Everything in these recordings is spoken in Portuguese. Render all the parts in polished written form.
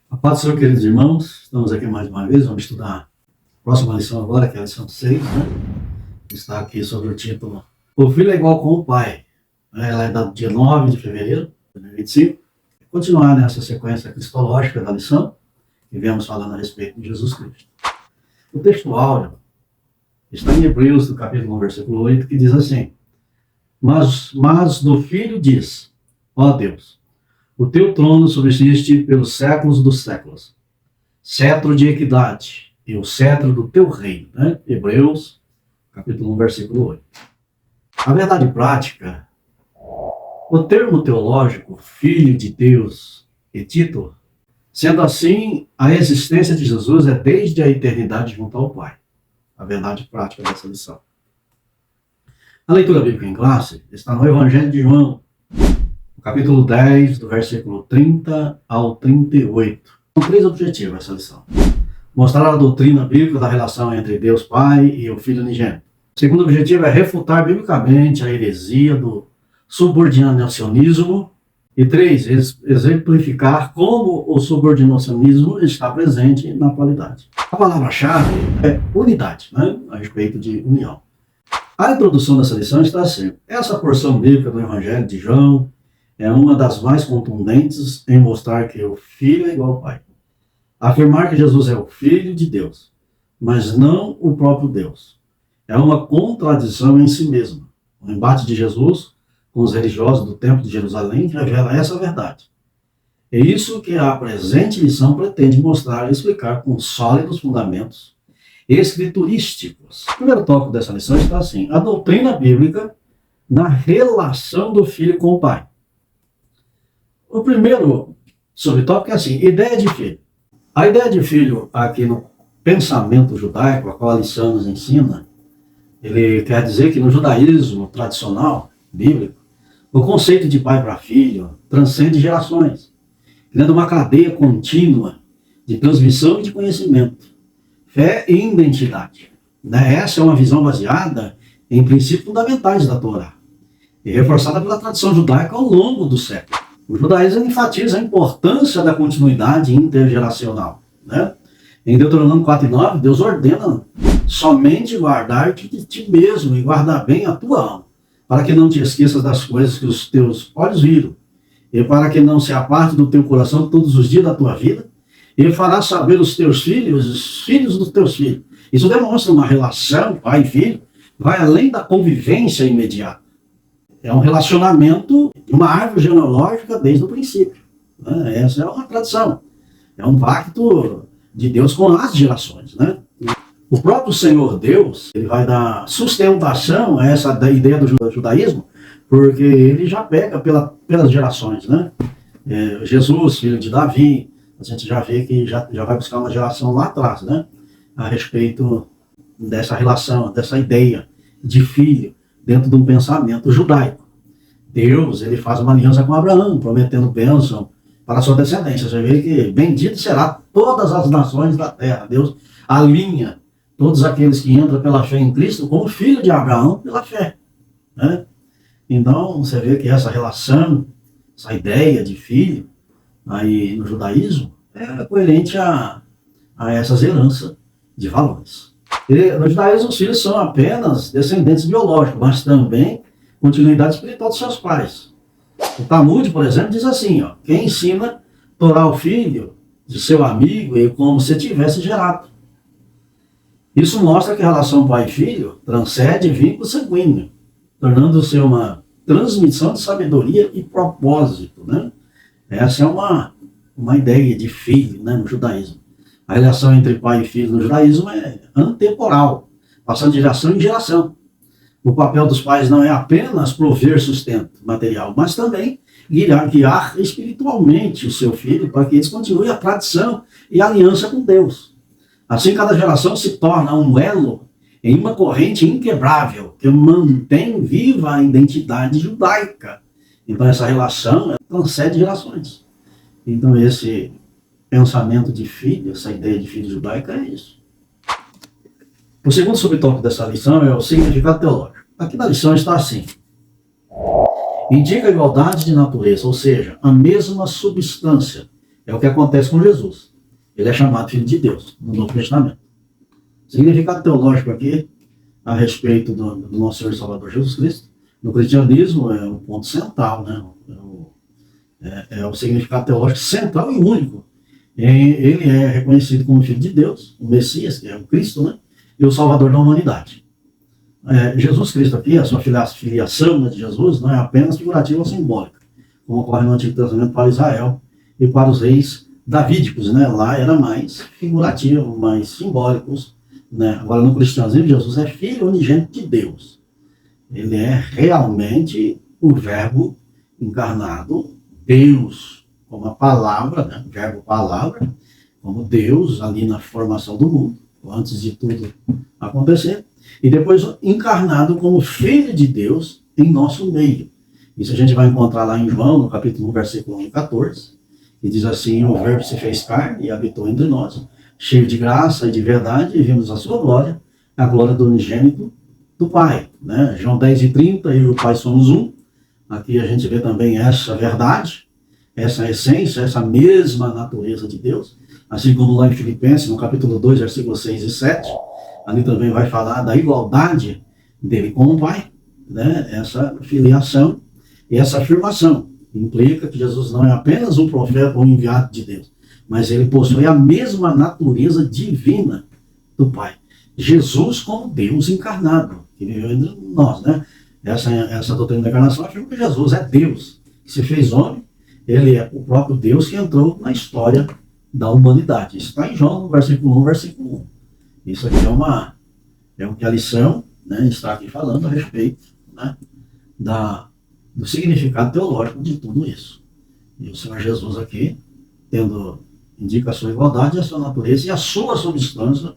A paz do Senhor, queridos irmãos, estamos aqui mais uma vez, vamos estudar a próxima lição agora, que é a lição 6, Está aqui sobre o título O Filho é igual com o Pai. Ela é do dia 9 de fevereiro de 2025. Continuar nessa sequência cristológica da lição, que viemos falando a respeito de Jesus Cristo. O texto áureo está em Hebreus, do capítulo 1, versículo 8, que diz assim: Mas do Filho diz, ó Deus, o teu trono subsiste pelos séculos dos séculos, cetro de equidade e o cetro do teu reino. Hebreus, capítulo 1, versículo 8. A verdade prática, o termo teológico, Filho de Deus e título, sendo assim, a existência de Jesus é desde a eternidade junto ao Pai. A verdade prática dessa lição. A leitura bíblica em classe está no Evangelho de João, capítulo 10, do versículo 30 ao 38. São 3 objetivos essa lição. Mostrar a doutrina bíblica da relação entre Deus Pai e o Filho unigênito. O segundo objetivo é refutar biblicamente a heresia do subordinacionismo. E 3, exemplificar como o subordinacionismo está presente na atualidade. A palavra-chave é unidade, a respeito de união. A introdução dessa lição está assim: essa porção bíblica do Evangelho de João é uma das mais contundentes em mostrar que o Filho é igual ao Pai. Afirmar que Jesus é o Filho de Deus, mas não o próprio Deus, é uma contradição em si mesma. O embate de Jesus com os religiosos do Templo de Jerusalém revela essa verdade. É isso que a presente lição pretende mostrar e explicar com sólidos fundamentos escriturísticos. O primeiro tópico dessa lição está assim: a doutrina bíblica na relação do Filho com o Pai. O primeiro subtópico é assim: ideia de filho. A ideia de filho aqui no pensamento judaico, a qual a lição nos ensina, ele quer dizer que no judaísmo tradicional, bíblico, o conceito de pai para filho transcende gerações, criando uma cadeia contínua de transmissão e de conhecimento, fé e identidade. Essa é uma visão baseada em princípios fundamentais da Torá e reforçada pela tradição judaica ao longo do século. O judaísmo enfatiza a importância da continuidade intergeracional. Em Deuteronômio 4:9, Deus ordena somente guardar-te de ti mesmo e guardar bem a tua alma, para que não te esqueças das coisas que os teus olhos viram, e para que não se aparte do teu coração todos os dias da tua vida, e farás saber os teus filhos, os filhos dos teus filhos. Isso demonstra uma relação pai e filho, vai além da convivência imediata. É um relacionamento de uma árvore genealógica desde o princípio. Essa é uma tradição. É um pacto de Deus com as gerações. O próprio Senhor Deus, ele vai dar sustentação a essa ideia do judaísmo, porque ele já pega pelas gerações. Jesus, filho de Davi, a gente já vê que já vai buscar uma geração lá atrás, a respeito dessa relação, dessa ideia de filho, dentro de um pensamento judaico. Deus, ele faz uma aliança com Abraão, prometendo bênção para a sua descendência. Você vê que bendito será todas as nações da terra. Deus alinha todos aqueles que entram pela fé em Cristo como filho de Abraão pela fé. Então, você vê que essa relação, essa ideia de filho, aí no judaísmo, é coerente a essas heranças de valores. E no judaísmo, os filhos são apenas descendentes biológicos, mas também continuidade espiritual dos seus pais. O Talmud, por exemplo, diz assim: quem ensina a Torá ao filho de seu amigo é como se tivesse gerado. Isso mostra que a relação pai e filho transcende vínculo sanguíneo, tornando-se uma transmissão de sabedoria e propósito. Essa é uma ideia de filho no judaísmo. A relação entre pai e filho no judaísmo é antemporal, passando de geração em geração. O papel dos pais não é apenas prover sustento material, mas também guiar espiritualmente o seu filho para que eles continuem a tradição e a aliança com Deus. Assim, cada geração se torna um elo em uma corrente inquebrável que mantém viva a identidade judaica. Então, essa relação transcende gerações. Então, esse pensamento de filho, essa ideia de filho judaica é isso. O segundo subtópico dessa lição é o significado teológico. Aqui na lição está assim: indica a igualdade de natureza, ou seja, a mesma substância É o que acontece com Jesus. Ele é chamado Filho de Deus no Novo Testamento. Significado teológico aqui, a respeito do nosso Senhor e Salvador Jesus Cristo, no cristianismo é o ponto central, né? É o significado teológico central e único. Ele é reconhecido como Filho de Deus, o Messias, que é o Cristo, né? E o Salvador da humanidade. Jesus Cristo aqui, a sua filiação, né, de Jesus, não é apenas figurativa ou simbólica, como ocorre no Antigo Testamento para Israel e para os reis davídicos, né? Lá era mais figurativo, mais simbólicos, né? Agora no cristianismo, Jesus é Filho unigênito de Deus. Ele é realmente o Verbo encarnado, Deus, como a palavra, né? O Verbo palavra, como Deus ali na formação do mundo, antes de tudo acontecer, e depois encarnado como Filho de Deus em nosso meio. Isso a gente vai encontrar lá em João, no capítulo 1, versículo 1 e 14, que diz assim: o Verbo se fez carne e habitou entre nós, cheio de graça e de verdade, e vimos a sua glória, a glória do unigênito do Pai. Né? João 10 e 30, eu e o Pai somos um. Aqui a gente vê também essa verdade, essa essência, essa mesma natureza de Deus, assim como lá em Filipenses, no capítulo 2, versículos 6 e 7, ali também vai falar da igualdade dele com o Pai, né? Essa filiação e essa afirmação implica que Jesus não é apenas um profeta ou um enviado de Deus, mas ele possui a mesma natureza divina do Pai. Jesus como Deus encarnado, que viveu entre nós, né? Essa doutrina da encarnação afirma que Jesus é Deus, que se fez homem, ele é o próprio Deus que entrou na história da humanidade. Isso está em João, no versículo 1, versículo 1. Isso aqui é o que a lição, né, está aqui falando a respeito, né, do significado teológico de tudo isso. E o Senhor Jesus aqui, indica a sua igualdade, a sua natureza e a sua substância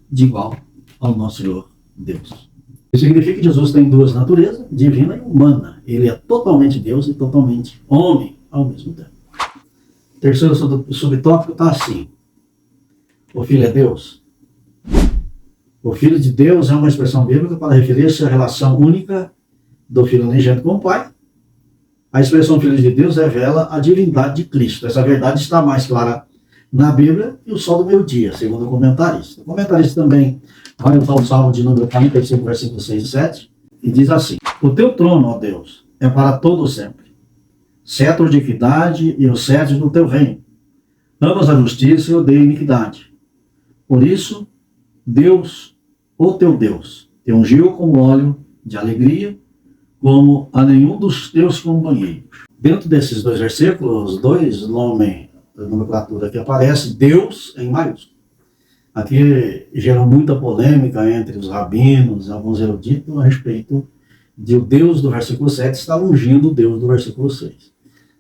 de igual ao nosso Senhor Deus. Isso significa que Jesus tem duas naturezas, divina e humana. Ele é totalmente Deus e totalmente homem ao mesmo tempo. O terceiro subtópico está assim: o Filho é Deus. O Filho de Deus é uma expressão bíblica para referir-se à relação única do Filho unigênito com o Pai. A expressão Filho de Deus revela a divindade de Cristo. Essa verdade está mais clara na Bíblia que o sol do meio-dia, segundo o comentarista. O comentarista também vai usar o Salmo de número 45, versículos 6 e 7, e diz assim: o teu trono, ó Deus, é para todo sempre. Cetro de equidade e o cetro do teu reino. Amas a justiça e odeias a iniquidade. Por isso, Deus, o teu Deus, te ungiu com óleo de alegria, como a nenhum dos teus companheiros. Dentro desses dois versículos, os dois nomes, a nomenclatura que aparece, Deus em maiúsculo. Aqui gerou muita polêmica entre os rabinos e alguns eruditos a respeito de o Deus do versículo 7 estar ungindo o Deus do versículo 6.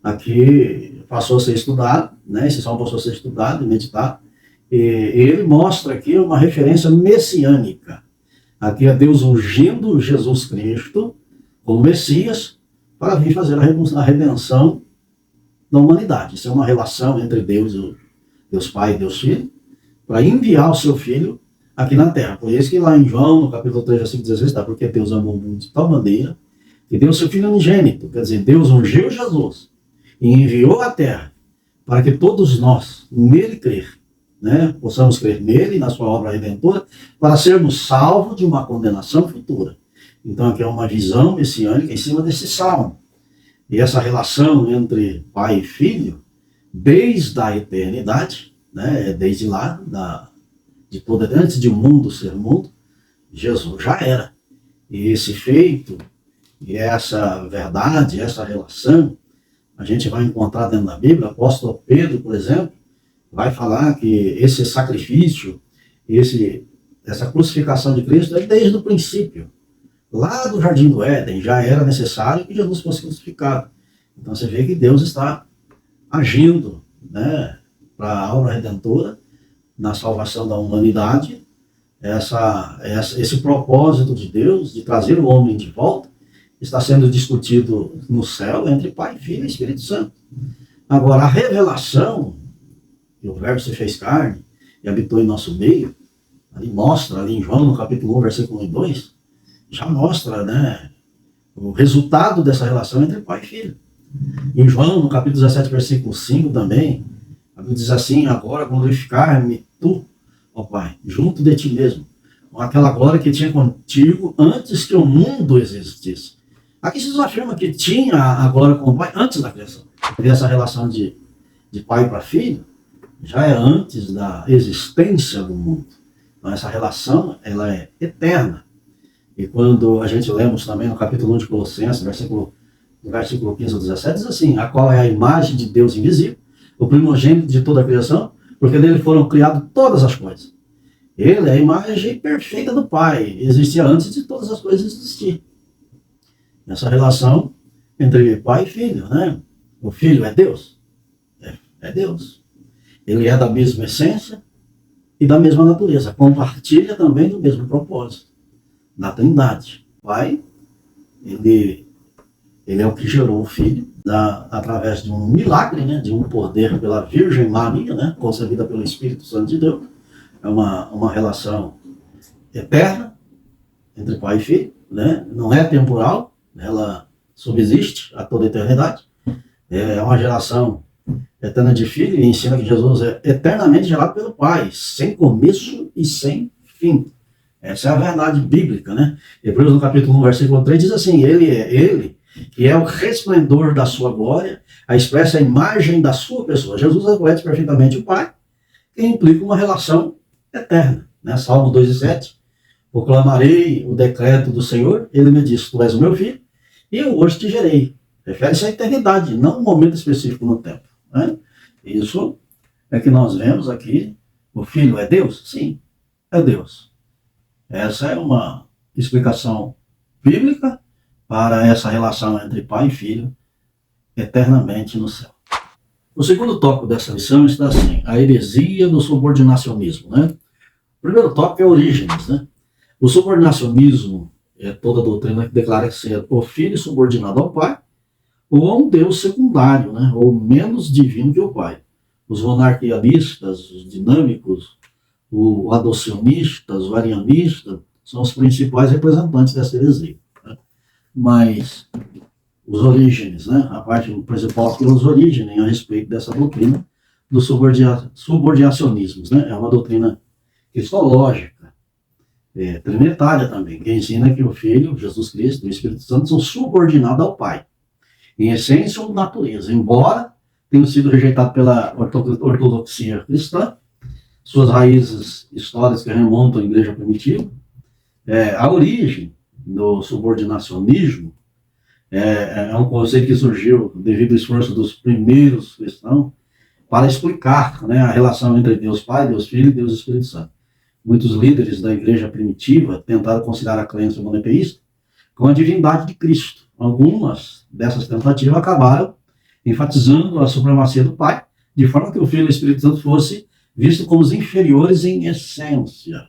Aqui passou a ser estudado, né? Esse salmo passou a ser estudado e meditado. E ele mostra aqui uma referência messiânica. Aqui é Deus ungindo Jesus Cristo como Messias para vir fazer a redenção da humanidade. Isso é uma relação entre Deus Pai e Deus Filho, para enviar o seu Filho aqui na Terra. Por isso que lá em João, no capítulo 3, versículo 16, está: porque Deus amou o mundo de tal maneira que deu o seu Filho unigênito. Quer dizer, Deus ungiu Jesus e enviou à Terra para que todos nós, nele crer, né, possamos crer nele, na sua obra redentora, para sermos salvos de uma condenação futura. Então aqui é uma visão messiânica em cima desse salmo. E essa relação entre pai e filho, desde a eternidade, né, desde lá, antes de o mundo ser mundo, Jesus já era. E esse feito, e essa verdade, essa relação, a gente vai encontrar dentro da Bíblia. O apóstolo Pedro, por exemplo, vai falar que esse sacrifício, essa crucificação de Cristo é desde o princípio. Lá do Jardim do Éden já era necessário que Jesus fosse crucificado. Então você vê que Deus está agindo, né, para a obra redentora, na salvação da humanidade. Esse propósito de Deus de trazer o homem de volta está sendo discutido no céu entre Pai, Filho e Espírito Santo. Agora, a revelação, que o Verbo se fez carne e habitou em nosso meio, mostra ali em João, no capítulo 1, versículo 1 e 2, já mostra, né, o resultado dessa relação entre Pai e Filho. Em João, no capítulo 17, versículo 5 também, A Bíblia diz assim: agora glorificar-me tu, ó Pai, junto de ti mesmo, com aquela glória que tinha contigo antes que o mundo existisse. Aqui Jesus afirma que tinha a glória com o Pai antes da criação. Porque essa relação de pai para filho já é antes da existência do mundo. Então essa relação, ela é eterna. E quando a gente lemos também no capítulo 1 de Colossenses, versículo 15 ao 17, diz assim: a qual é a imagem de Deus invisível, o primogênito de toda a criação, porque nele foram criadas todas as coisas. Ele é a imagem perfeita do Pai, existia antes de todas as coisas existirem. Essa relação entre pai e filho, né? O filho é Deus. É Deus. Ele é da mesma essência e da mesma natureza. Compartilha também do mesmo propósito, da Trindade. O Pai, ele é o que gerou o Filho através de um milagre, né? De um poder pela Virgem Maria, né? Concebida pelo Espírito Santo de Deus. É uma relação eterna entre pai e filho, né? Não é temporal, ela subsiste a toda a eternidade. É uma geração eterna de filho e ensina que Jesus é eternamente gerado pelo Pai, sem começo e sem fim. Essa é a verdade bíblica, né? Hebreus no capítulo 1, versículo 3 diz assim: ele que é o resplendor da sua glória, a expressa imagem da sua pessoa. Jesus reconhece perfeitamente o Pai, que implica uma relação eterna, né? Salmo 2:7, proclamarei o decreto do Senhor, ele me disse: tu és o meu filho, e eu hoje te gerei. Refere-se à eternidade, não a um momento específico no tempo, né? Isso é que nós vemos aqui. O Filho é Deus? Sim, é Deus. Essa é uma explicação bíblica para essa relação entre pai e filho eternamente no céu. O segundo tópico dessa lição está assim: a heresia do subordinacionismo, né? O primeiro tópico é Orígenes, né? O subordinacionismo é toda a doutrina que declara ser o filho subordinado ao pai, ou a um Deus secundário, né? Ou menos divino que o pai. Os monarquianistas, os dinâmicos, os adocionistas, os arianistas, são os principais representantes dessa heresia, né? Mas os Orígenes, né? A parte principal que os Orígenes a respeito dessa doutrina do subordinacionismo, né? É uma doutrina cristológica, trinitária também, que ensina que o Filho, Jesus Cristo, o Espírito Santo, são subordinados ao Pai, em essência ou natureza, embora tenham sido rejeitados pela ortodoxia cristã, suas raízes históricas que remontam à igreja primitiva. A origem do subordinacionismo é um conceito que surgiu devido ao esforço dos primeiros cristãos para explicar, né, a relação entre Deus Pai, Deus Filho e Deus Espírito Santo. Muitos líderes da igreja primitiva tentaram conciliar a crença monoteísta com a divindade de Cristo. Algumas dessas tentativas acabaram enfatizando a supremacia do Pai, de forma que o Filho e o Espírito Santo fossem vistos como os inferiores em essência.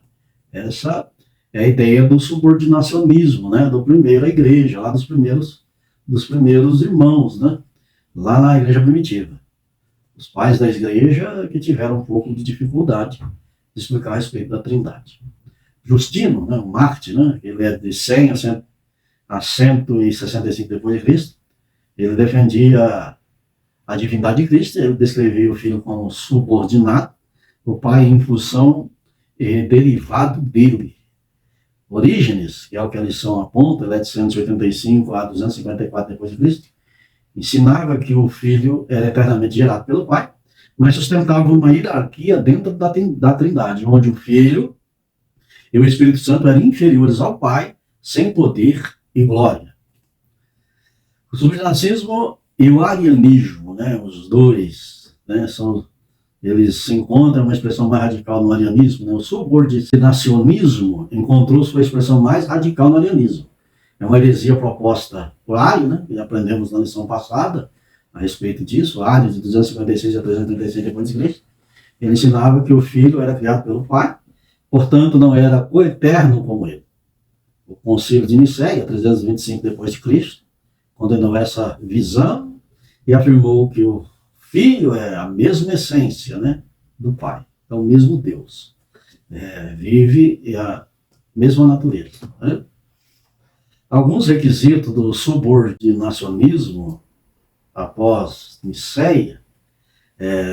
Essa é a ideia do subordinacionismo, né, da primeira igreja, lá dos primeiros irmãos, né, lá na igreja primitiva. Os pais da igreja que tiveram um pouco de dificuldade de explicar a respeito da Trindade. Justino, né, o Marte, né, ele é de 100 a 165 depois de Cristo, ele defendia a divindade de Cristo, ele descrevia o Filho como subordinado, o Pai em função e derivado dele. Orígenes, que é o que a lição aponta, ele é de 185 a 254 depois de Cristo, ensinava que o Filho era eternamente gerado pelo Pai, mas sustentava uma hierarquia dentro da Trindade, onde o Filho e o Espírito Santo eram inferiores ao Pai, sem poder e glória. O subordinacionismo e o arianismo, né, os dois, né, eles se encontram uma expressão mais radical no arianismo, né? O subordinacionismo encontrou sua expressão mais radical no arianismo. É uma heresia proposta por Ario, né, que aprendemos na lição passada a respeito disso. Ario, de 256 a 336 depois de Cristo, ele ensinava que o Filho era criado pelo Pai, portanto não era coeterno como ele. O Concílio de Nicéia, 325 depois de Cristo, condenou essa visão e afirmou que o Filho é a mesma essência, né, do Pai, é o mesmo Deus, vive a mesma natureza, né? Alguns requisitos do subordinacionismo após Nicéia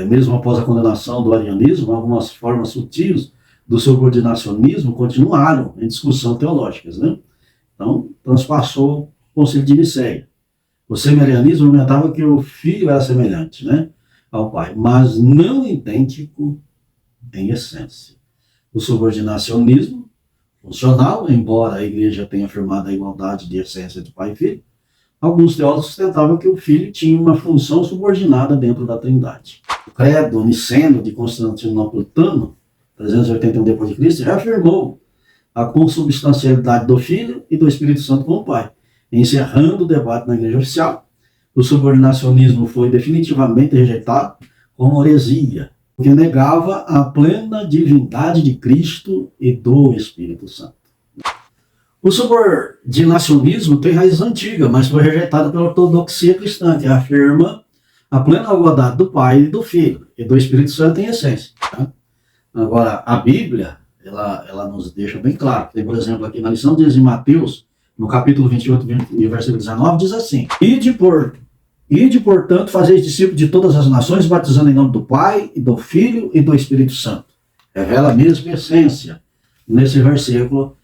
Mesmo após a condenação do arianismo, algumas formas sutis do subordinacionismo continuaram em discussão teológicas, né? Então, transpassou o Concílio de Nicéia. O semi-arianismo argumentava que o filho era semelhante, né, ao pai, mas não idêntico em essência. O subordinacionismo funcional, embora a igreja tenha afirmado a igualdade de essência de pai e filho, alguns teólogos sustentavam que o filho tinha uma função subordinada dentro da Trindade. O credo niceno de Constantino Napolitano, 381 d.C., já afirmou a consubstancialidade do Filho e do Espírito Santo com o Pai. Encerrando o debate na igreja oficial, o subordinacionismo foi definitivamente rejeitado como heresia, porque negava a plena divindade de Cristo e do Espírito Santo. O subordinacionismo tem raiz antiga, mas foi rejeitado pela ortodoxia cristã, que afirma a plena igualdade do Pai e do Filho e do Espírito Santo em essência. Tá? Agora, a Bíblia, ela nos deixa bem claro. Tem, por exemplo, aqui na lição diz em Mateus, no capítulo 28, versículo 19, diz assim: Ide, portanto, fazeis discípulos de todas as nações, batizando em nome do Pai, e do Filho e do Espírito Santo. Revela a mesma essência nesse versículo,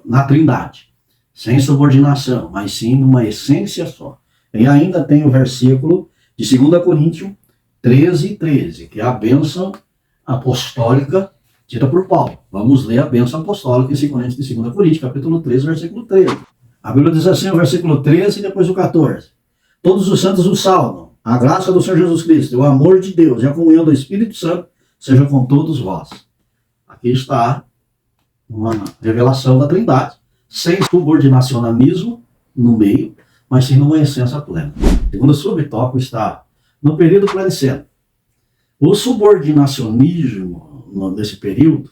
na Trindade. Sem subordinação, mas sim numa essência só. E ainda tem o versículo de 2 Coríntios 13, que é a bênção apostólica dita por Paulo. Vamos ler a bênção apostólica em 2 Coríntios, capítulo 13, versículo 13. A Bíblia diz assim, o versículo 13 e depois o 14. Todos os santos o saudam. A graça do Senhor Jesus Cristo, o amor de Deus e a comunhão do Espírito Santo seja com todos vós. Aqui está uma revelação da Trindade, sem subordinacionalismo no meio, mas sim numa essência plena. O segundo subtópico está no período pleniceno. O subordinacionismo nesse período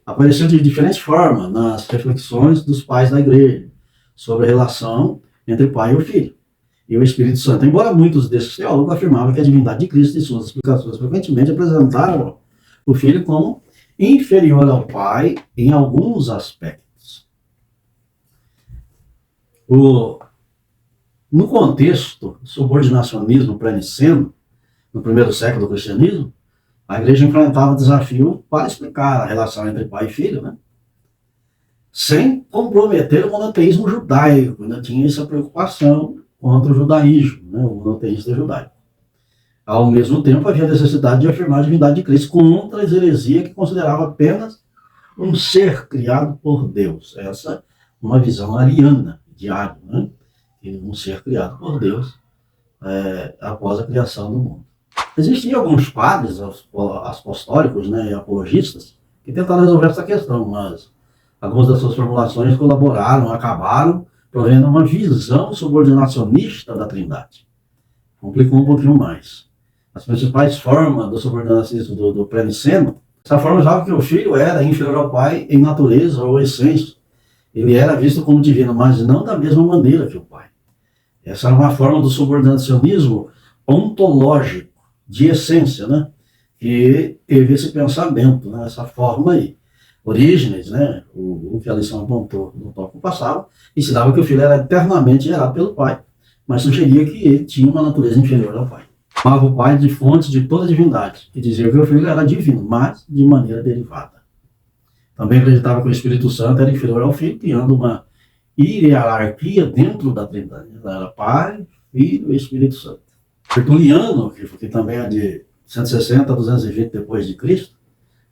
apareceu de diferentes formas nas reflexões dos pais da igreja sobre a relação entre o pai e o filho e o Espírito Santo. Embora muitos desses teólogos afirmavam que a divindade de Cristo e suas explicações frequentemente apresentaram o filho como inferior ao pai em alguns aspectos. No contexto subordinacionismo pré-niceno, no primeiro século do cristianismo, a igreja enfrentava o desafio para explicar a relação entre pai e filho, né? Sem comprometer o monoteísmo judaico. Ainda tinha essa preocupação contra o judaísmo, né? O monoteísmo judaico. Ao mesmo tempo, havia necessidade de afirmar a divindade de Cristo contra a heresia que considerava apenas um ser criado por Deus. Essa é uma visão ariana, diária, né? Um ser criado por Deus após a criação do mundo. Existiam alguns padres apostólicos, né, e apologistas que tentaram resolver essa questão, mas algumas das suas formulações colaboraram, acabaram provendo uma visão subordinacionista da Trindade. Complicou um pouquinho mais. As principais formas do subordinacionismo do pré-niceno, essa forma usava que o filho era inferior ao pai em natureza ou essência. Ele era visto como divino, mas não da mesma maneira que o pai. Essa era uma forma do subordinacionismo ontológico, de essência, né? Que teve esse pensamento, né? Essa forma aí. Orígenes, né? O que a lição apontou no tópico passado, ensinava que o filho era eternamente gerado pelo pai, mas sugeria que ele tinha uma natureza inferior ao pai. Chamava o pai de fonte de toda a divindade, que dizia que o filho era divino, mas de maneira derivada. Também acreditava que o Espírito Santo era inferior ao filho, criando uma hierarquia dentro da Trindade. Era Pai, Filho e Espírito Santo. Tertuliano, que também é de 160 a 220 depois de Cristo,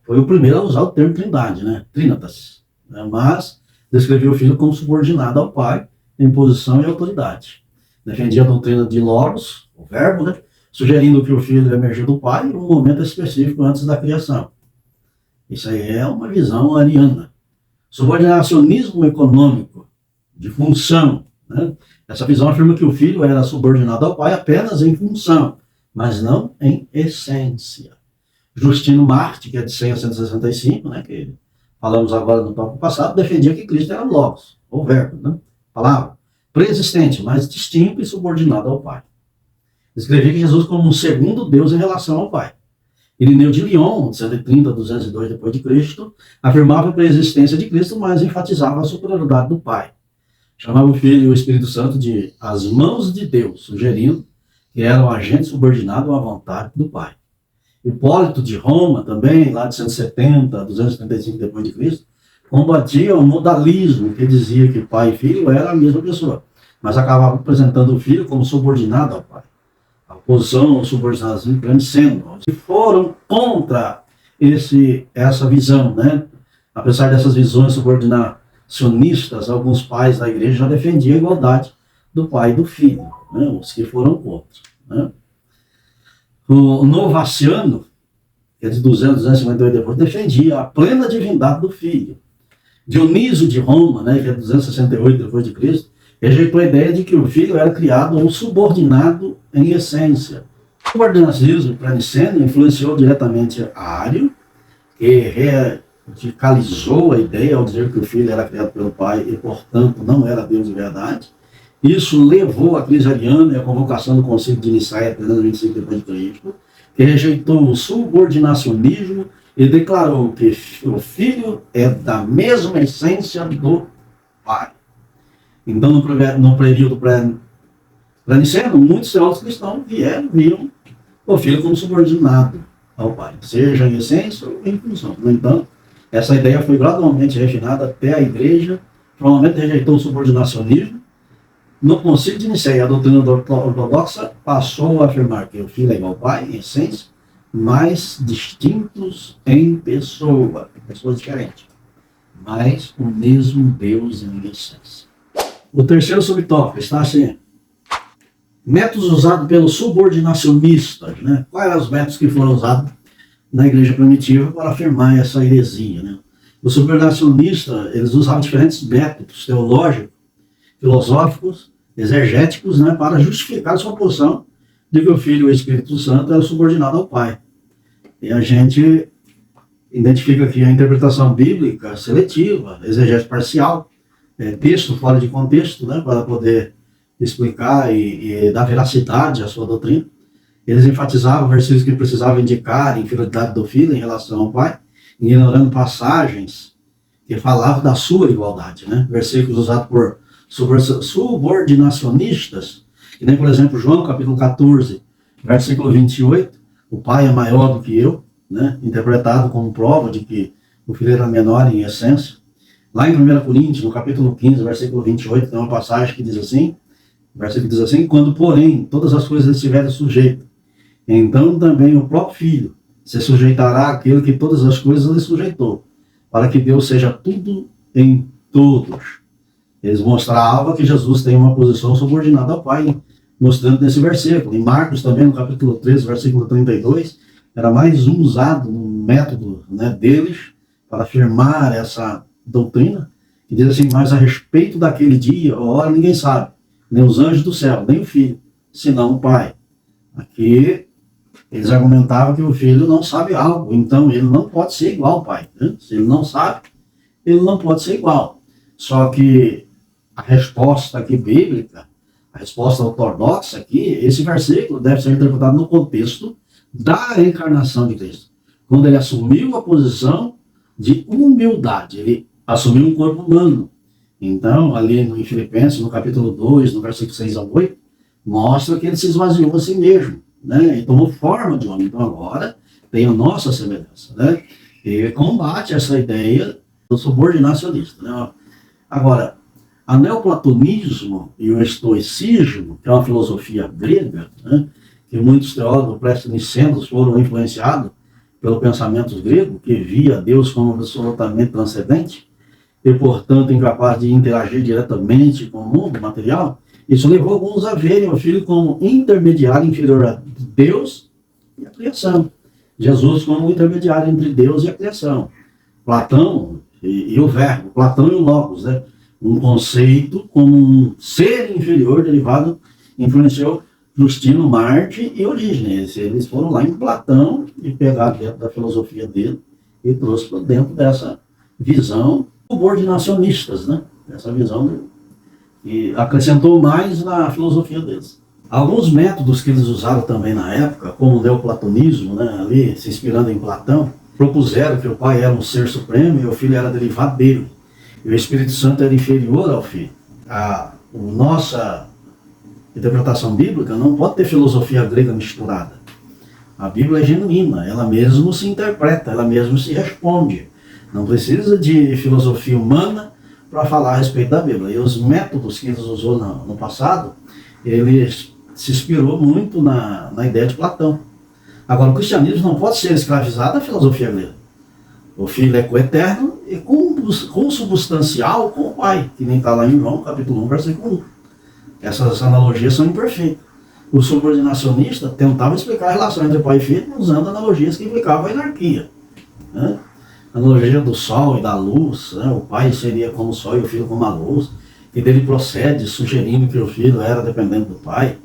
foi o primeiro a usar o termo Trindade, né? Trinitas. Mas descrevia o Filho como subordinado ao Pai em posição e autoridade. Defendia a doutrina de Logos, o Verbo, né? Sugerindo que o Filho emergiu do Pai em um momento específico antes da criação. Isso aí é uma visão ariana. Subordinacionismo econômico, de função, né? Essa visão afirma que o filho era subordinado ao pai apenas em função, mas não em essência. Justino Marte, que é de 100 a 165, né, que falamos agora no tópico passado, defendia que Cristo era Logos, ou Verbo, né, palavra, preexistente, mas distinto e subordinado ao pai. Descrevia que Jesus como um segundo Deus em relação ao pai. Irineu de Lyon, 130 a 202 depois de Cristo, afirmava a preexistência de Cristo, mas enfatizava a superioridade do pai. Chamava o Filho e o Espírito Santo de as mãos de Deus, sugerindo que era um agente subordinado à vontade do Pai. Hipólito de Roma também, lá de 170 a 275 depois de Cristo, combatia o modalismo, que dizia que pai e filho eram a mesma pessoa, mas acabava apresentando o filho como subordinado ao pai. A oposição ao subordinação crescendo. E foram contra essa visão, né? Apesar dessas visões subordinacionistas, alguns pais da igreja já defendiam a igualdade do pai e do filho, né? Os que foram contra, né? O Novaciano, que é de 200, 258 depois, defendia a plena divindade do filho. Dionísio de Roma, né, que é 268 depois de Cristo, rejeitou a ideia de que o filho era criado ou subordinado em essência. O subordinacionismo praniceno influenciou diretamente Ário, que radicalizou a ideia ao dizer que o filho era criado pelo pai e, portanto, não era Deus de verdade. Isso levou à crise ariana e à convocação do Concílio de Nicéia, 325 depois de Cristo, que rejeitou o subordinacionismo e declarou que o filho é da mesma essência do pai. Então, no período pré-niceno, muitos teólogos cristãos viam o filho como subordinado ao pai, seja em essência ou em função. No entanto, essa ideia foi gradualmente refinada até a igreja, provavelmente rejeitou o subordinacionismo. No Concílio de Nicéia, a doutrina ortodoxa passou a afirmar que o filho é igual ao pai, em essência, mas distintos em pessoa, pessoas diferentes, mas o mesmo Deus em essência. O terceiro subtópico está assim: métodos usados pelos subordinacionistas, né? Quais eram os métodos que foram usados na igreja primitiva para afirmar essa heresia, né? Os subordinacionistas, eles usavam diferentes métodos teológicos, filosóficos, exegéticos, né, para justificar a sua posição de que o Filho e o Espírito Santo eram subordinados ao Pai. E a gente identifica aqui a interpretação bíblica seletiva, exegese parcial, texto fora de contexto, né, para poder explicar e dar veracidade à sua doutrina. Eles enfatizavam versículos que precisavam indicar a inferioridade do Filho em relação ao Pai, ignorando passagens que falavam da sua igualdade, né? Versículos usados por subordinacionistas, que nem, por exemplo, João capítulo 14, versículo 28, o Pai é maior do que eu, né? Interpretado como prova de que o Filho era menor em essência. Lá em 1 Coríntios, no capítulo 15, versículo 28, tem uma passagem que diz assim, o versículo diz assim: quando, porém, todas as coisas estiverem sujeitas, então também o próprio Filho se sujeitará àquele que todas as coisas lhe sujeitou, para que Deus seja tudo em todos. Eles mostravam que Jesus tem uma posição subordinada ao Pai, mostrando nesse versículo. Em Marcos também, no capítulo 13, versículo 32, era mais um usado no método, né, deles para afirmar essa doutrina, que diz assim: mas a respeito daquele dia, hora, ninguém sabe, nem os anjos do céu, nem o Filho, senão o Pai. Aqui eles argumentavam que o Filho não sabe algo, então ele não pode ser igual ao Pai, né? Se ele não sabe, ele não pode ser igual. Só que a resposta aqui bíblica, a resposta ortodoxa aqui, esse versículo deve ser interpretado no contexto da encarnação de Cristo, quando ele assumiu a posição de humildade, ele assumiu um corpo humano. Então, ali em Filipenses, no capítulo 2, no versículo 6 ao 8, mostra que ele se esvaziou a si mesmo, né? E tomou forma de homem. Então agora tem a nossa semelhança, né? E combate essa ideia do subordinacionista, né? Agora, o neoplatonismo e o estoicismo, que é uma filosofia grega, né, que muitos teólogos pré-nicenos foram influenciados pelo pensamento grego, que via Deus como absolutamente transcendente e, portanto, incapaz de interagir diretamente com o mundo material. Isso levou alguns a verem o Filho como intermediário inferior a Deus e a criação. Jesus como intermediário entre Deus e a criação. Platão e o Verbo, Platão e o Logos, né? Um conceito como um ser inferior derivado, influenciou Justino, Marte e Orígenes. Eles foram lá em Platão e pegaram dentro da filosofia dele e trouxe para dentro dessa visão subordinacionistas, né? Essa visão que acrescentou mais na filosofia deles. Alguns métodos que eles usaram também na época, como o neoplatonismo, né, ali se inspirando em Platão, propuseram que o Pai era um ser supremo e o Filho era derivado dele. E o Espírito Santo era inferior ao Filho. A nossa interpretação bíblica não pode ter filosofia grega misturada. A Bíblia é genuína, ela mesmo se interpreta, ela mesmo se responde. Não precisa de filosofia humana para falar a respeito da Bíblia. E os métodos que eles usou no passado, ele se inspirou muito na ideia de Platão. Agora, o cristianismo não pode ser escravizado à filosofia grega. O Filho é coeterno e consubstancial com o Pai, que nem está lá em João, capítulo 1, versículo 1. Essas analogias são imperfeitas. O subordinacionista tentava explicar a relação entre pai e filho usando analogias que implicavam a hierarquia. Né? A analogia do sol e da luz, né? O pai seria como o sol e o filho como a luz, e dele procede sugerindo que o filho era dependente do pai.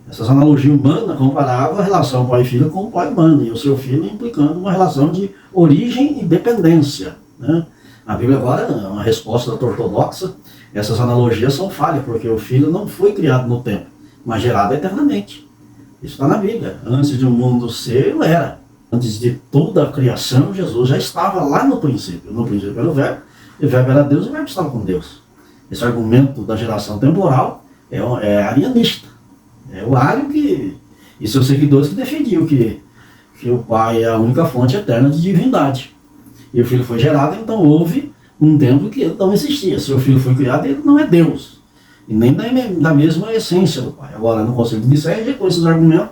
Essas analogias humanas comparavam a relação pai e filho com o pai humano, e o seu filho implicando uma relação de origem e dependência. Né? A Bíblia agora é uma resposta ortodoxa. Essas analogias são falhas, porque o filho não foi criado no tempo, mas gerado eternamente. Isso está na Bíblia. Antes de o mundo ser, ele era. Antes de toda a criação, Jesus já estava lá no princípio. No princípio era o Verbo, e o Verbo era Deus, e o Verbo estava com Deus. Esse argumento da geração temporal é arianista. É o ário e seus seguidores que defendiam que o Pai é a única fonte eterna de divindade. E o Filho foi gerado, então houve um tempo que ele não existia. Se o Filho foi criado, ele não é Deus. E nem da mesma essência do Pai. Agora, no Conselho de Nicéia, rejeitou esses argumentos,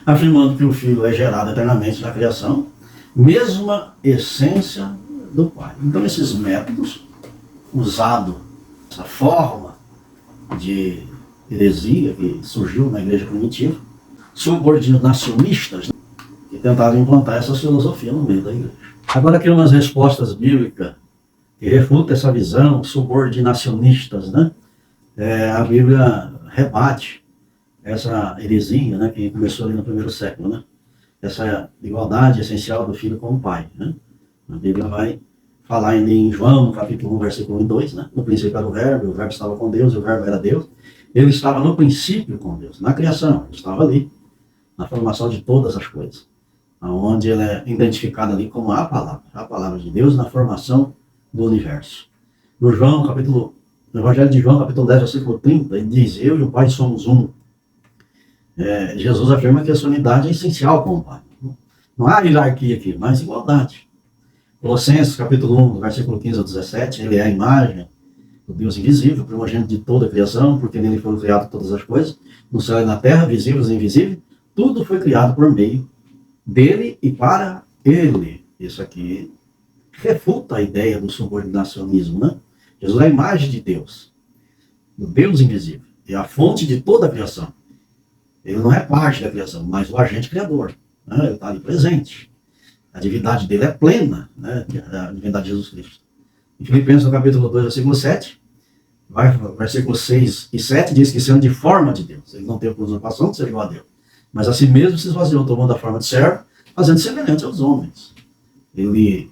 afirmando que o Filho é gerado eternamente na criação, mesma essência do Pai. Então, esses métodos, usados, essa forma de heresia que surgiu na igreja primitiva, subordinacionistas, que tentaram implantar essa filosofia no meio da igreja. Agora, aqui umas respostas bíblicas que refutam essa visão, subordinacionistas, né? A Bíblia rebate essa heresia, né, que começou ali no primeiro século, né? Essa igualdade essencial do filho com o pai, né? A Bíblia vai falar ainda em João, capítulo 1, versículo 1 e 2, né? No princípio era o Verbo estava com Deus, e o Verbo era Deus. Ele estava no princípio com Deus, na criação, ele estava ali, na formação de todas as coisas, onde ele é identificado ali como a palavra de Deus na formação do universo. No Evangelho de João, capítulo 10, versículo 30, ele diz: eu e o Pai somos um. Jesus afirma que essa unidade é essencial com o Pai. Não há hierarquia aqui, mas igualdade. Colossenses, capítulo 1, versículo 15 ao 17, ele é a imagem do Deus invisível, primogênito de toda a criação, porque nele foram criadas todas as coisas, no céu e na terra, visíveis e invisíveis, tudo foi criado por meio dele e para ele. Isso aqui refuta a ideia do subordinacionismo, né? Jesus é a imagem de Deus, do Deus invisível, é a fonte de toda a criação. Ele não é parte da criação, mas o agente criador, né? Ele está ali presente. A divindade dele é plena, né? A divindade de Jesus Cristo. Em Filipenses, no capítulo 2, versículo 7, versículos 6 e 7, diz que sendo de forma de Deus, ele não teve por usurpação de ser igual a Deus, mas a si mesmo se esvaziou, tomando a forma de servo, fazendo semelhante aos homens. Ele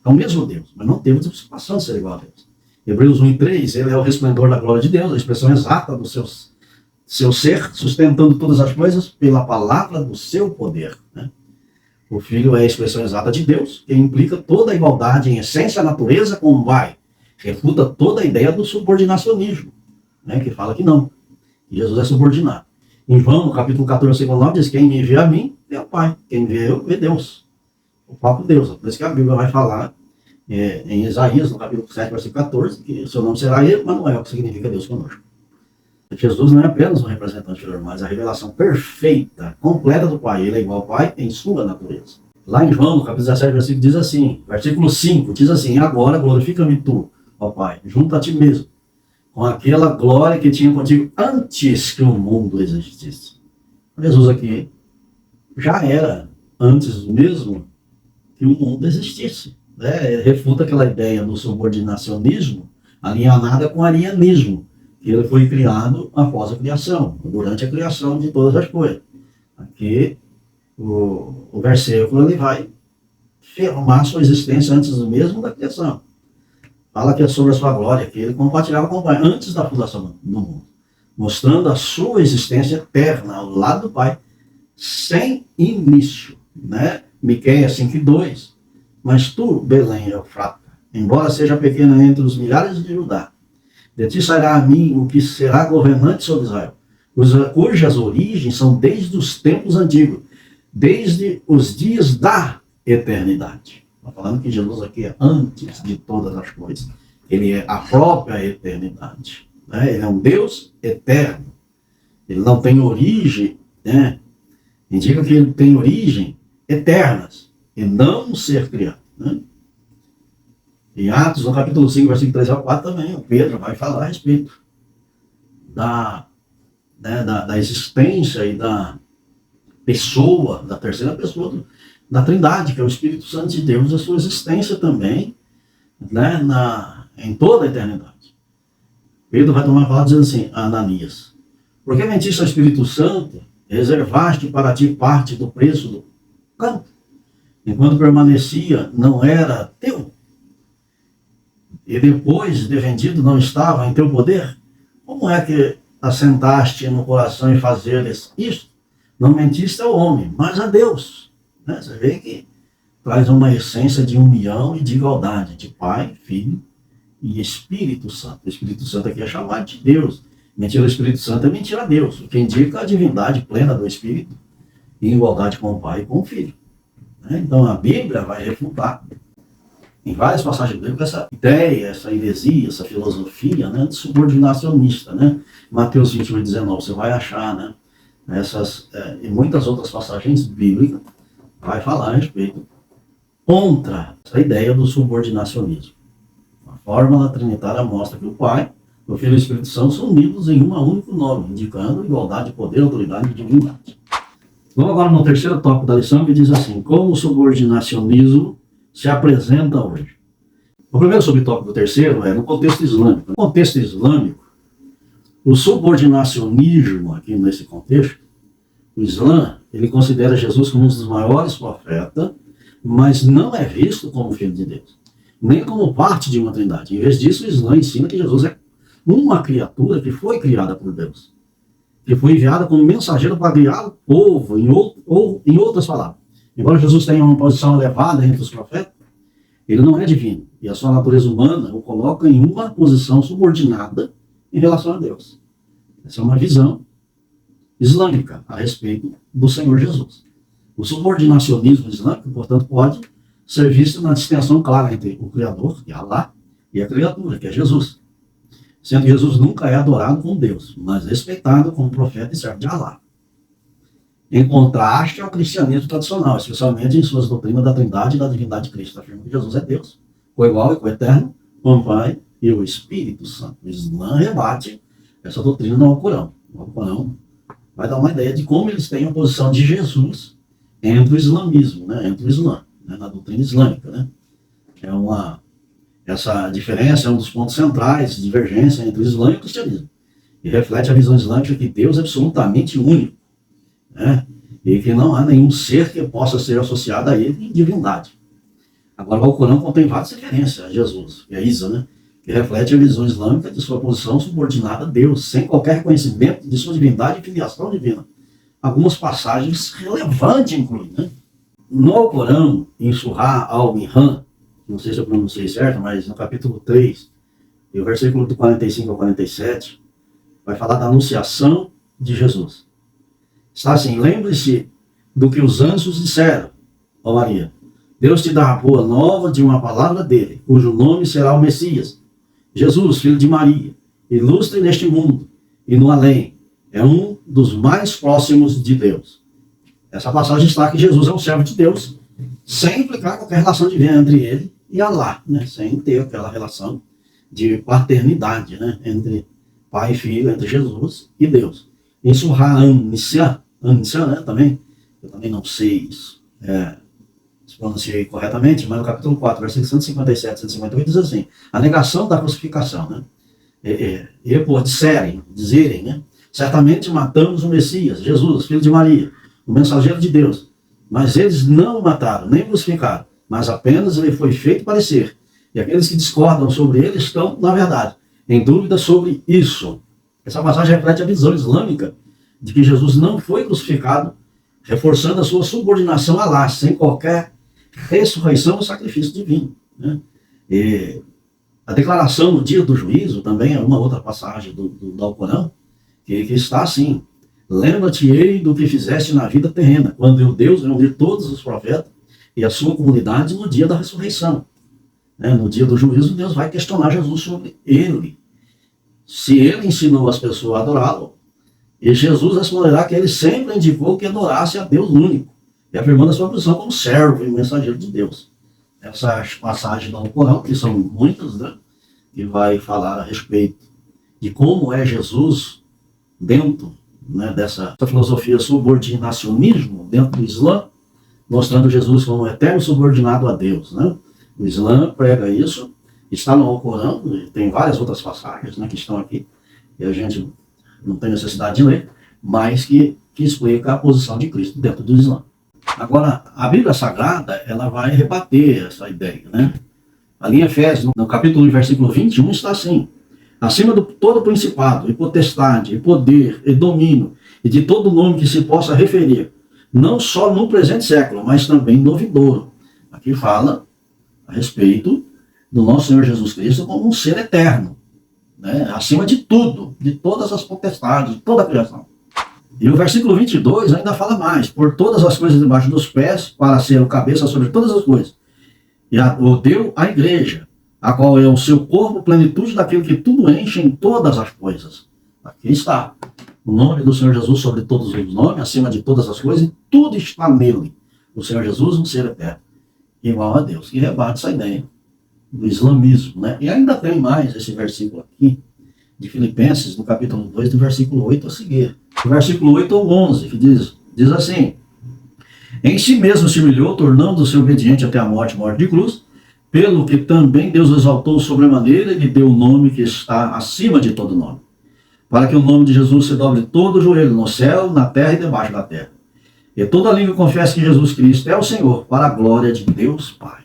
é o mesmo Deus, mas não teve usurpação de ser igual a Deus. Hebreus 1 e 3, ele é o resplendor da glória de Deus, a expressão exata do seu ser, sustentando todas as coisas pela palavra do seu poder, né? O Filho é a expressão exata de Deus, que implica toda a igualdade em essência, natureza com o Pai. Refuta toda a ideia do subordinacionismo, né, que fala que não, que Jesus é subordinado. Em João, no capítulo 14, versículo 9, diz: quem me envia a mim, é o Pai. Quem me vê eu, vê Deus. O próprio Deus. Por isso que a Bíblia vai falar em Isaías, no capítulo 7, versículo 14, que seu nome será Emanuel, que significa Deus conosco. Jesus não é apenas um representante do Senhor, mas a revelação perfeita, completa do Pai. Ele é igual ao Pai em sua natureza. Lá em João, no capítulo 17, versículo, diz assim, versículo 5, diz assim: agora glorifica-me tu, ó Pai, junto a ti mesmo, com aquela glória que tinha contigo antes que o mundo existisse. Jesus aqui já era antes mesmo que o mundo existisse, né? Ele refuta aquela ideia do subordinacionismo alinhanada com o arianismo, que ele foi criado após a criação, durante a criação de todas as coisas. Aqui, o versículo ele vai afirmar sua existência antes mesmo da criação. Fala que é sobre a sua glória, que ele compartilhava com o Pai antes da fundação do mundo, mostrando a sua existência eterna ao lado do Pai, sem início, né? Miqueias 5:2. Mas tu, Belém Efrata, embora seja pequena entre os milhares de Judá, de ti sairá a mim o que será governante sobre Israel. cujas origens são desde os tempos antigos, desde os dias da eternidade. Está falando que Jesus aqui é antes de todas as coisas. Ele é a própria eternidade. Né? Ele é um Deus eterno. Ele não tem origem, né? Indica que ele tem origem eternas e não um ser criado. Né? Em Atos, no capítulo 5, versículo 3 ao 4, também, o Pedro vai falar a respeito da existência e da pessoa, da terceira pessoa da Trindade, que é o Espírito Santo de Deus, a sua existência também, né, em toda a eternidade. Pedro vai tomar a palavra dizendo assim, a Ananias, porque mentiste ao Espírito Santo, reservaste para ti parte do preço do campo, enquanto permanecia, não era teu, e depois de vendido não estava em teu poder? Como é que assentaste no coração em fazeres isto? Não mentiste ao homem, mas a Deus. Né? Você vê que traz uma essência de união e de igualdade, de Pai, Filho e Espírito Santo. O Espírito Santo aqui é chamado de Deus. Mentir ao Espírito Santo é mentir a Deus, o que indica a divindade plena do Espírito em igualdade com o Pai e com o Filho. Né? Então a Bíblia vai refutar em várias passagens bíblicas essa ideia, essa heresia, essa filosofia, né, de subordinacionista. Né? Mateus 21, 19, você vai achar, né, e muitas outras passagens bíblicas vai falar a respeito contra essa ideia do subordinacionismo. A fórmula trinitária mostra que o Pai, o Filho e o Espírito Santo são unidos em um único nome, indicando igualdade de poder, autoridade e divindade. Vamos agora no terceiro tópico da lição, que diz assim, como o subordinacionismo se apresenta hoje. O primeiro subtópico do terceiro é no contexto islâmico. No contexto islâmico, o subordinacionismo, aqui nesse contexto, o Islã, ele considera Jesus como um dos maiores profetas, mas não é visto como filho de Deus, nem como parte de uma trindade. Em vez disso, o Islã ensina que Jesus é uma criatura que foi criada por Deus, que foi enviada como mensageiro para criar o povo, ou em outras palavras. Embora Jesus tenha uma posição elevada entre os profetas, ele não é divino. E a sua natureza humana o coloca em uma posição subordinada em relação a Deus. Essa é uma visão islâmica a respeito do Senhor Jesus. O subordinacionismo islâmico, portanto, pode ser visto na distinção clara entre o Criador, que é Allah, e a criatura, que é Jesus. Sendo que Jesus nunca é adorado como Deus, mas respeitado como profeta e servo de Allah. Em contraste ao cristianismo tradicional, especialmente em suas doutrinas da Trindade e da divindade de Cristo, afirma que Jesus é Deus, coigual e coeterno, com o Pai e o Espírito Santo. O Islã rebate essa doutrina no Alcorão. O Alcorão vai dar uma ideia de como eles têm a posição de Jesus entre o islamismo, né? Entre o Islã, né? Na doutrina islâmica. Né? Essa diferença é um dos pontos centrais de divergência entre o Islã e o cristianismo. E reflete a visão islâmica que Deus é absolutamente único. Né? E que não há nenhum ser que possa ser associado a ele em divindade. Agora, o Alcorão contém várias referências a Jesus, e a Isa, né? Que reflete a visão islâmica de sua posição subordinada a Deus, sem qualquer reconhecimento de sua divindade e filiação divina. Algumas passagens relevantes, inclusive. Né? No Alcorão, em Surah al-Minhan, não sei se eu pronunciei certo, mas no capítulo 3, e o versículo do 45 ao 47, vai falar da anunciação de Jesus. Está assim, lembre-se do que os anjos disseram, ó Maria. Deus te dá a boa nova de uma palavra dele, cujo nome será o Messias. Jesus, filho de Maria, ilustre neste mundo e no além, é um dos mais próximos de Deus. Essa passagem está que Jesus é um servo de Deus, sem implicar qualquer relação divina entre ele e Allah, né? Sem ter aquela relação de paternidade, né? Entre pai e filho, entre Jesus e Deus. Em Surah An-Nisa, né? Também, eu também não sei isso, se pronunciei corretamente, mas no capítulo 4, versículos 157 e 158 diz assim, a negação da crucificação, né? E por dizerem, né? Certamente matamos o Messias, Jesus, filho de Maria, o mensageiro de Deus, mas eles não o mataram, nem o crucificaram, mas apenas ele foi feito parecer, e aqueles que discordam sobre ele estão, na verdade, em dúvida sobre isso. Essa passagem reflete a visão islâmica de que Jesus não foi crucificado, reforçando a sua subordinação a Allah, sem qualquer ressurreição ou sacrifício divino. Né? E a declaração no dia do juízo também é uma outra passagem do Alcorão, que está assim, Lembra-te-ei do que fizeste na vida terrena, quando o Deus reunir todos os profetas e a sua comunidade no dia da ressurreição. No dia do juízo, Deus vai questionar Jesus sobre ele. Se ele ensinou as pessoas a adorá-lo, e Jesus responderá que ele sempre indicou que adorasse a Deus único, e afirmando a sua posição como servo e mensageiro de Deus. Essas passagens do Corão, que são muitas, que vai falar a respeito de como é Jesus dentro dessa filosofia subordinacionismo dentro do Islã, mostrando Jesus como um eterno subordinado a Deus. O Islã prega isso, está no Alcorão, tem várias outras passagens que estão aqui, e a gente não tem necessidade de ler, mas que explica a posição de Cristo dentro do Islã. Agora, a Bíblia Sagrada, ela vai rebater essa ideia. Ali em Efésios, no capítulo 1, versículo 21, está assim: acima de todo principado, e potestade, e poder, e domínio, e de todo nome que se possa referir, não só no presente século, mas também no vindouro. Aqui fala a respeito do nosso Senhor Jesus Cristo como um ser eterno, acima de tudo, de todas as potestades, de toda a criação. E o versículo 22 ainda fala mais: por todas as coisas debaixo dos pés, para ser o cabeça sobre todas as coisas. E o deu à igreja, a qual é o seu corpo, plenitude daquilo que tudo enche em todas as coisas. Aqui está o nome do Senhor Jesus sobre todos os nomes, acima de todas as coisas, e tudo está nele. O Senhor Jesus, um ser eterno, igual a Deus, que rebate essa ideia do islamismo. E ainda tem mais esse versículo aqui, de Filipenses, no capítulo 2, do versículo 8 a seguir. O versículo 8 ao 11, que diz assim: em si mesmo se humilhou, tornando-se obediente até a morte de cruz, pelo que também Deus o exaltou sobremaneira e lhe deu o nome que está acima de todo nome, para que o nome de Jesus se dobre todo o joelho, no céu, na terra e debaixo da terra, e toda língua confesse que Jesus Cristo é o Senhor, para a glória de Deus Pai.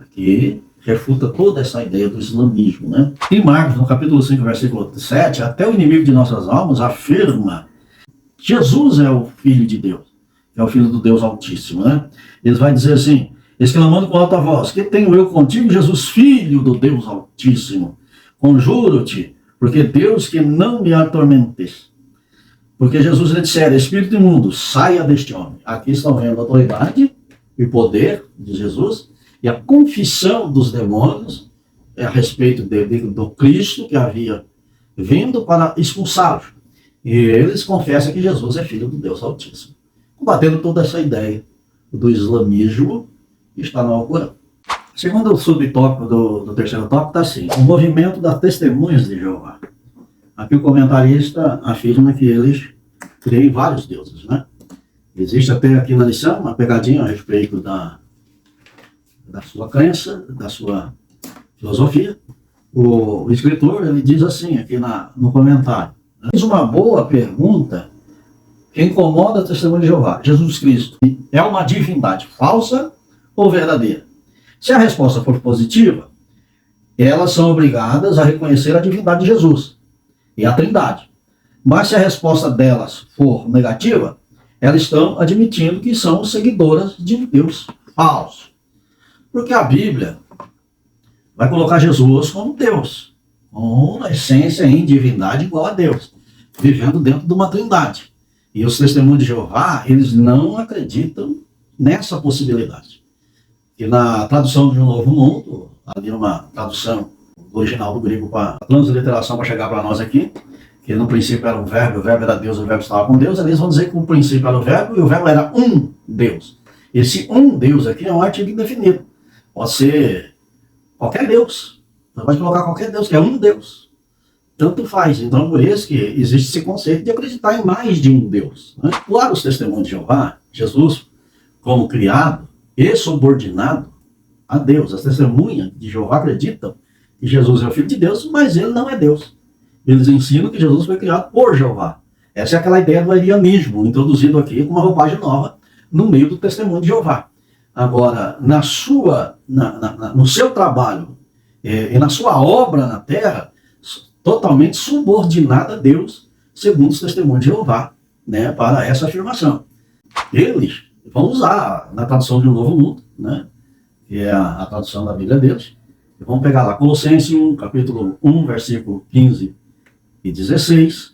Aqui refuta toda essa ideia do islamismo. Em Marcos, no capítulo 5, versículo 7, até o inimigo de nossas almas afirma que Jesus é o Filho de Deus, é o Filho do Deus Altíssimo. Ele vai dizer assim, exclamando com alta voz: que tenho eu contigo, Jesus, Filho do Deus Altíssimo? Conjuro-te, porque Deus, que não me atormentes. Porque Jesus lhe dissera: espírito imundo, saia deste homem. Aqui estão vendo a autoridade e poder de Jesus, e a confissão dos demônios a respeito do Cristo que havia vindo para expulsá-los. E eles confessam que Jesus é Filho do Deus Altíssimo, combatendo toda essa ideia do islamismo que está no Alcorão. Segundo o subtópico do terceiro tópico, está assim: o movimento das testemunhas de Jeová. Aqui o comentarista afirma que eles creem em vários deuses. Existe até aqui na lição uma pegadinha a respeito da sua crença, da sua filosofia. O escritor, ele diz assim aqui no comentário: diz uma boa pergunta que incomoda a testemunha de Jeová. Jesus Cristo é uma divindade falsa ou verdadeira? Se a resposta for positiva, elas são obrigadas a reconhecer a divindade de Jesus e a Trindade. Mas se a resposta delas for negativa, elas estão admitindo que são seguidoras de um Deus falso. Porque a Bíblia vai colocar Jesus como Deus, com a essência em divindade igual a Deus, vivendo dentro de uma trindade. E os testemunhos de Jeová, eles não acreditam nessa possibilidade. E na tradução de Um Novo Mundo, ali uma tradução original do grego para a transliteração para chegar para nós aqui, que no princípio era o verbo era Deus, o verbo estava com Deus, eles vão dizer que o princípio era o verbo e o verbo era um Deus. Esse um Deus aqui é um artigo indefinido. Pode ser qualquer Deus. Você pode colocar qualquer Deus, que é um Deus. Tanto faz. Então, por isso que existe esse conceito de acreditar em mais de um Deus. Claro, os testemunhos de Jeová, Jesus, como criado e subordinado a Deus. As testemunhas de Jeová acreditam que Jesus é o Filho de Deus, mas ele não é Deus. Eles ensinam que Jesus foi criado por Jeová. Essa é aquela ideia do arianismo, introduzido aqui com uma roupagem nova no meio do testemunho de Jeová. Agora, no seu trabalho e na sua obra na terra, totalmente subordinada a Deus, segundo os testemunhos de Jeová, para essa afirmação. Eles vão usar na tradução de Um Novo Mundo, que é a tradução da Bíblia deles, e vão pegar lá Colossenses 1, capítulo 1, versículo 15 e 16,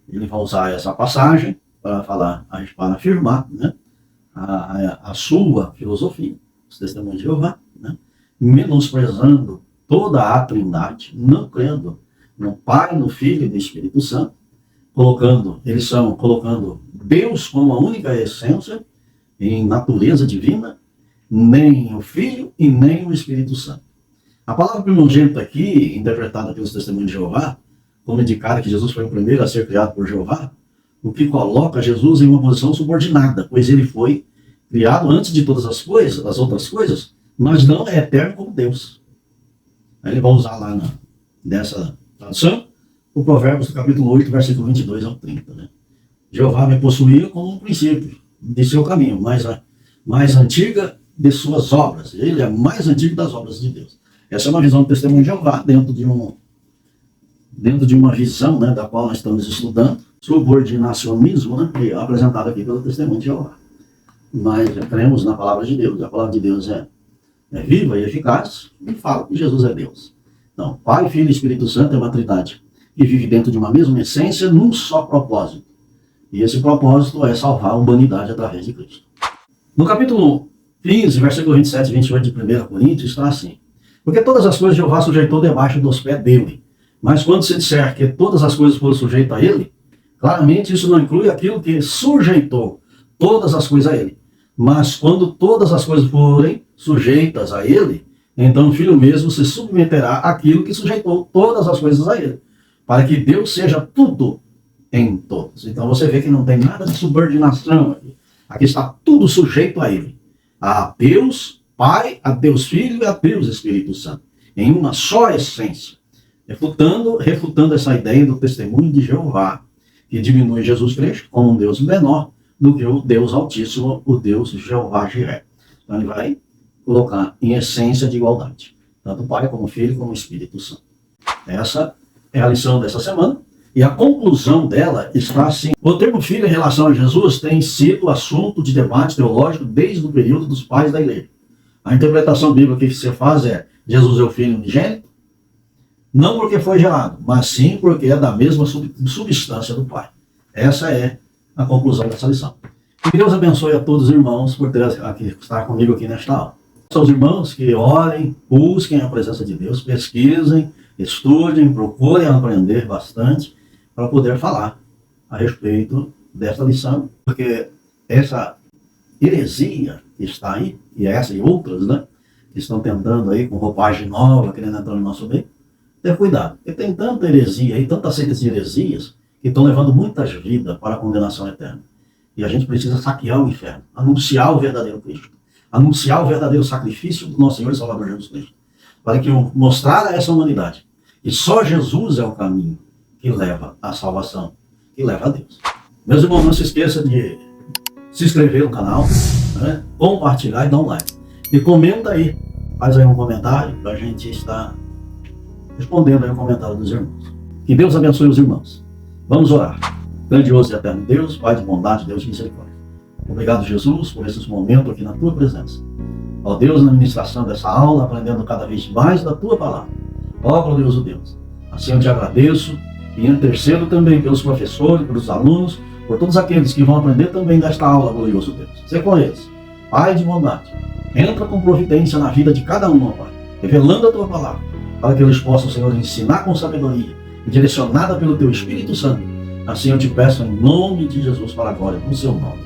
eles vão usar essa passagem para falar, para afirmar, né, a sua filosofia, os testemunhos de Jeová, né, menosprezando toda a Trindade, não crendo no Pai, no Filho e no Espírito Santo, colocando Deus como a única essência em natureza divina, nem o Filho e nem o Espírito Santo. A palavra primogênito aqui, interpretada pelos testemunhos de Jeová, como indicar que Jesus foi o primeiro a ser criado por Jeová, o que coloca Jesus em uma posição subordinada, pois ele foi criado antes de todas as coisas, as outras coisas, mas não é eterno como Deus. Aí ele vai usar lá nessa tradução o Provérbios do capítulo 8, versículo 22 ao 30. Né? Jeová me possuía como um princípio de seu caminho, mais antiga de suas obras. Ele é mais antigo das obras de Deus. Essa é uma visão do testemunho de Jeová dentro de uma visão, né, da qual nós estamos estudando, subordinacionismo, né, que é apresentado aqui pelo testemunho de Jeová. Mas cremos na palavra de Deus, a palavra de Deus é viva e eficaz, e fala que Jesus é Deus. Então, Pai, Filho e Espírito Santo é uma trindade que vive dentro de uma mesma essência, num só propósito. E esse propósito é salvar a humanidade através de Cristo. No capítulo 15, versículo 27 e 28 de 1 Coríntios, está assim: porque todas as coisas Jeová sujeitou debaixo dos pés dele. Mas quando se disser que todas as coisas foram sujeitas a ele, claramente isso não inclui aquilo que sujeitou todas as coisas a ele. Mas quando todas as coisas forem sujeitas a ele, então o Filho mesmo se submeterá àquilo que sujeitou todas as coisas a ele, para que Deus seja tudo em todos. Então você vê que não tem nada de subordinação aqui. Aqui está tudo sujeito a ele. A Deus Pai, a Deus Filho e a Deus Espírito Santo. Em uma só essência. Refutando essa ideia do testemunho de Jeová, que diminui Jesus Cristo como um Deus menor do que o Deus Altíssimo, o Deus Jeová Jiré. Então ele vai colocar em essência de igualdade. Tanto o Pai como o Filho como o Espírito Santo. Essa é a lição dessa semana. E a conclusão dela está assim: o termo filho em relação a Jesus tem sido assunto de debate teológico desde o período dos pais da igreja. A interpretação bíblica que se faz é: Jesus é o filho unigênito, não porque foi gerado, mas sim porque é da mesma substância do Pai. Essa é a conclusão dessa lição. Que Deus abençoe a todos os irmãos por estar comigo aqui nesta aula. São os irmãos que orem, busquem a presença de Deus, pesquisem, estudem, procurem aprender bastante para poder falar a respeito dessa lição, porque essa heresia que está aí, e essa e outras, né, que estão tentando aí com roupagem nova, querendo entrar no nosso meio, ter cuidado, porque tem tanta heresia aí, tantas seitas de heresias, que estão levando muitas vidas para a condenação eterna. E a gente precisa saquear o inferno, anunciar o verdadeiro Cristo, anunciar o verdadeiro sacrifício do nosso Senhor e Salvador Jesus Cristo, para que mostrar a essa humanidade que só Jesus é o caminho que leva à salvação, que leva a Deus. Meus irmãos, não se esqueça de se inscrever no canal, né, compartilhar e dar um like. E comenta aí, faz aí um comentário para a gente estar respondendo aí o comentário dos irmãos. Que Deus abençoe os irmãos. Vamos orar. Grandioso e eterno Deus, Pai de bondade, Deus de misericórdia. Obrigado, Jesus, por esses momentos aqui na Tua presença. Ó Deus, na ministração dessa aula, aprendendo cada vez mais da Tua palavra. Ó glorioso Deus, assim eu te agradeço e intercedo também pelos professores, pelos alunos, por todos aqueles que vão aprender também desta aula, glorioso Deus. Sê com eles, Pai de bondade, entra com providência na vida de cada um, ó Pai, revelando a Tua palavra, para que eles possam, Senhor, ensinar com sabedoria, direcionada pelo Teu Espírito Santo. Assim eu te peço em nome de Jesus, para a glória do Seu nome.